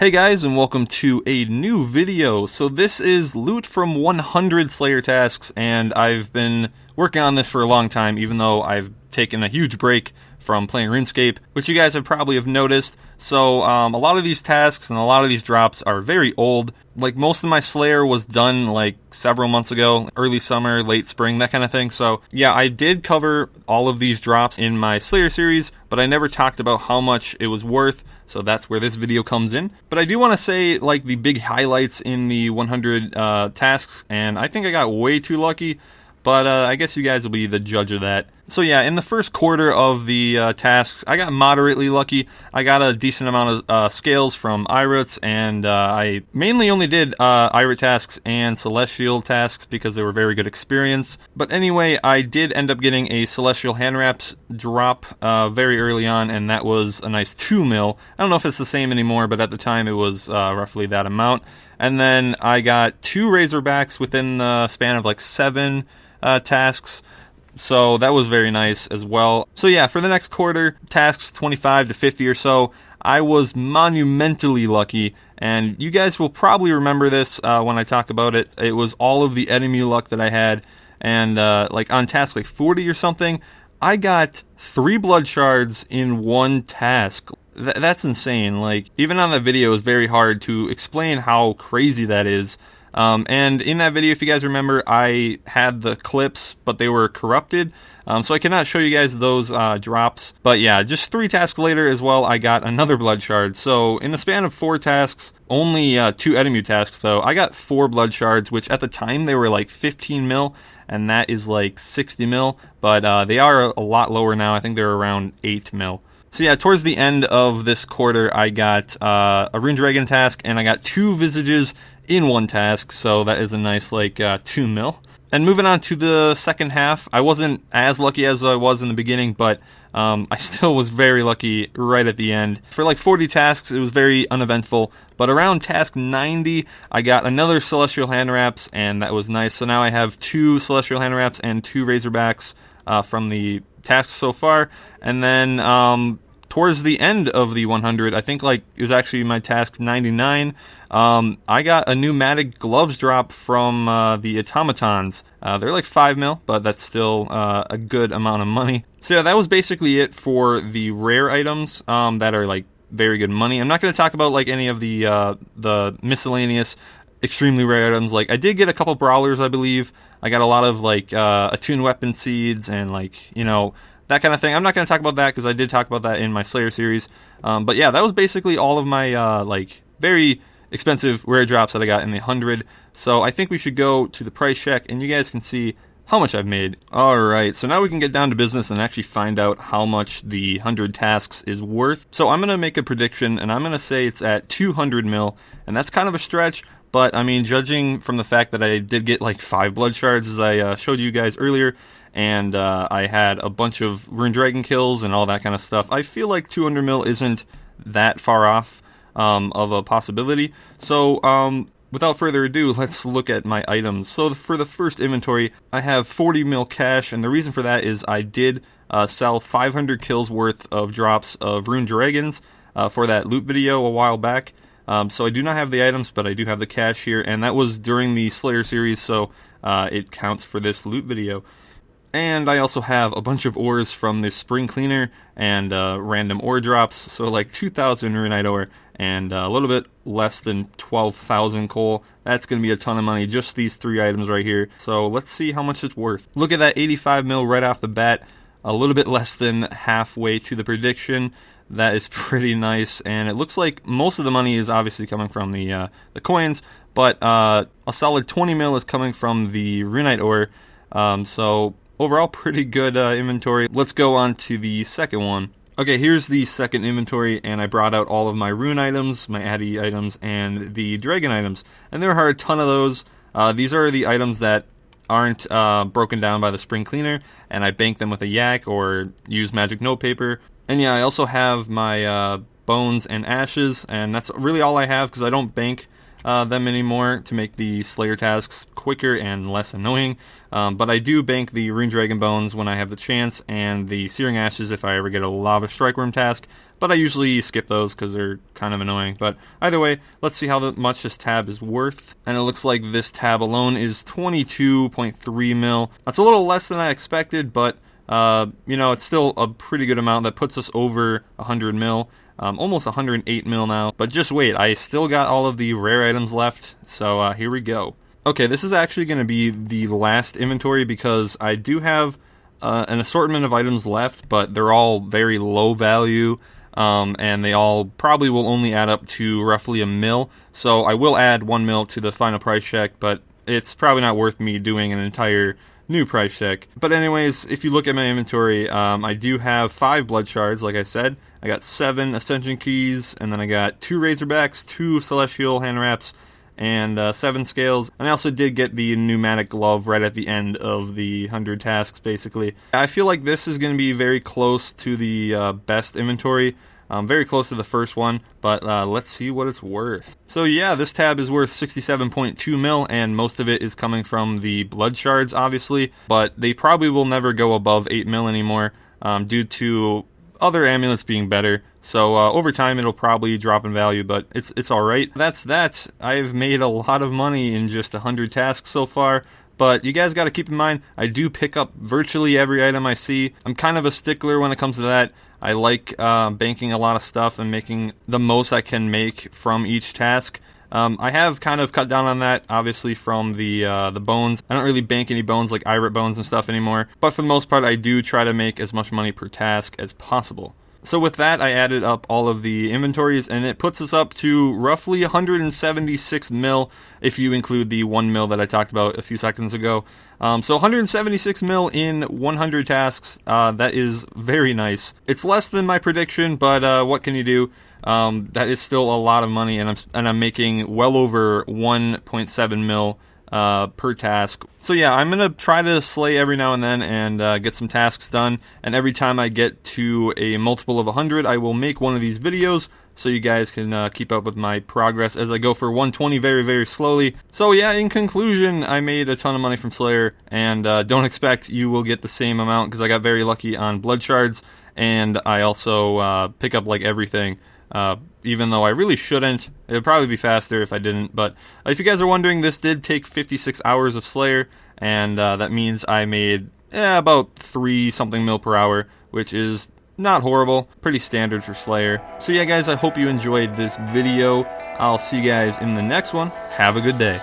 Hey guys, and welcome to a new video. So this is loot from 100 Slayer tasks, and I've been working on this for a long time, even though I've taken a huge break from playing Runescape, which you guys have probably have noticed. So a lot of these tasks and a lot of these drops are very old. Like, most of my Slayer was done like several months ago, early summer, late spring, that kind of thing. So yeah, I did cover all of these drops in my Slayer series, but I never talked about how much it was worth. So that's where this video comes in. But I do want to say, like, the big highlights in the 100 tasks, and I think I got way too lucky. But I guess you guys will be the judge of that. So yeah, in the first quarter of the tasks, I got moderately lucky. I got a decent amount of scales from Irits, and I mainly only did Irit tasks and Celestial tasks because they were very good experience. But anyway, I did end up getting a Celestial hand wraps drop very early on, and that was a nice 2 mil. I don't know if it's the same anymore, but at the time it was roughly that amount. And then I got 2 Razorbacks within the span of like 7 tasks, so that was very nice as well. So yeah, for the next quarter, tasks 25 to 50 or so, I was monumentally lucky, and you guys will probably remember this when I talk about it. It was all of the enemy luck that I had, and like on task like 40 or something, I got 3 blood shards in one task. That's insane. Like, even on the video, it's very hard to explain how crazy that is. And in that video, if you guys remember, I had the clips, but they were corrupted, so I cannot show you guys those drops. But yeah, just 3 tasks later as well, I got another blood shard. So in the span of 4 tasks, only 2 enemy tasks though, I got 4 blood shards, which at the time they were like 15 mil, and that is like 60 mil, but they are a lot lower now. I think they're around 8 mil. So yeah, towards the end of this quarter, I got a Rune Dragon task, and I got 2 Visages in one task, so that is a nice like 2 mil. And moving on to the second half, I wasn't as lucky as I was in the beginning, but I still was very lucky right at the end. For like 40 tasks, it was very uneventful, but around task 90, I got another Celestial Hand Wraps, and that was nice. So now I have 2 Celestial Hand Wraps and 2 Razorbacks from the tasks so far. And then towards the end of the 100, I think like it was actually my task 99, I got a pneumatic gloves drop from the automatons. They're like 5 mil, but that's still a good amount of money. So yeah, that was basically it for the rare items that are like very good money. I'm not going to talk about like any of the miscellaneous extremely rare items. Like, I did get a couple brawlers, I believe. I got a lot of like attuned weapon seeds and like, you know, that kind of thing. I'm not going to talk about that because I did talk about that in my Slayer series. But yeah, that was basically all of my like very expensive rare drops that I got in the 100. So I think we should go to the price check, and you guys can see how much I've made. Alright, so now we can get down to business and actually find out how much the 100 tasks is worth. So I'm going to make a prediction, and I'm going to say it's at 200 mil, and that's kind of a stretch. But, I mean, judging from the fact that I did get like 5 blood shards, as I showed you guys earlier, and I had a bunch of Rune Dragon kills and all that kind of stuff, I feel like 200 mil isn't that far off of a possibility. So, without further ado, let's look at my items. So, for the first inventory, I have 40 mil cash, and the reason for that is I did sell 500 kills worth of drops of Rune Dragons for that loot video a while back. So I do not have the items, but I do have the cash here, and that was during the Slayer series, so it counts for this loot video. And I also have a bunch of ores from the Spring Cleaner and random ore drops, so like 2,000 Runite ore and a little bit less than 12,000 coal. That's going to be a ton of money, just these 3 items right here. So let's see how much it's worth. Look at that 85 mil right off the bat, a little bit less than halfway to the prediction. That is pretty nice, and it looks like most of the money is obviously coming from the coins, but a solid 20 mil is coming from the Runite ore, so overall pretty good inventory. Let's go on to the second one. Okay, here's the second inventory, and I brought out all of my rune items, my Addy items, and the dragon items, and there are a ton of those. These are the items that aren't broken down by the Spring Cleaner, and I bank them with a yak or use magic notepaper. And yeah, I also have my bones and ashes, and that's really all I have because I don't bank them anymore to make the Slayer tasks quicker and less annoying. But I do bank the Rune Dragon bones when I have the chance, and the Searing Ashes if I ever get a Lava Strike Worm task. but I usually skip those because they're kind of annoying. But either way, let's see how much this tab is worth. And it looks like this tab alone is 22.3 mil. That's a little less than I expected, but you know, it's still a pretty good amount. That puts us over 100 mil. Almost 108 mil now. But just wait, I still got all of the rare items left, so here we go. Okay, this is actually going to be the last inventory because I do have an assortment of items left, but they're all very low value, and they all probably will only add up to roughly a mil. So I will add 1 mil to the final price check, but it's probably not worth me doing an entire new price check. But anyways, if you look at my inventory, I do have 5 blood shards, like I said. I got 7 ascension keys, and then I got 2 razorbacks, 2 celestial hand wraps, and 7 scales. And I also did get the pneumatic glove right at the end of the 100 tasks, basically. I feel like this is going to be very close to the best inventory. Very close to the first one, but let's see what it's worth. So yeah, this tab is worth 67.2 mil, and most of it is coming from the blood shards, obviously, but they probably will never go above 8 mil anymore, due to other amulets being better. So over time it'll probably drop in value, but it's alright. That's that. I've made a lot of money in just 100 tasks so far. But you guys got to keep in mind, I do pick up virtually every item I see. I'm kind of a stickler when it comes to that. I like banking a lot of stuff and making the most I can make from each task. I have kind of cut down on that, obviously, from the bones. I don't really bank any bones like Irit bones and stuff anymore. But for the most part, I do try to make as much money per task as possible. So with that, I added up all of the inventories, and it puts us up to roughly 176 mil, if you include the 1 mil that I talked about a few seconds ago. So 176 mil in 100 tasks, that is very nice. It's less than my prediction, but what can you do? That is still a lot of money, and I'm making well over 1.7 mil per task. So yeah, I'm gonna try to slay every now and then and get some tasks done, and every time I get to a multiple of 100, I will make one of these videos so you guys can keep up with my progress as I go for 120 very, very slowly. So yeah, in conclusion, I made a ton of money from Slayer, and don't expect you will get the same amount because I got very lucky on blood shards, and I also pick up like everything. Even though I really shouldn't. It would probably be faster if I didn't. But if you guys are wondering, this did take 56 hours of Slayer, and that means I made about 3-something mil per hour, which is not horrible. Pretty standard for Slayer. So yeah, guys, I hope you enjoyed this video. I'll see you guys in the next one. Have a good day.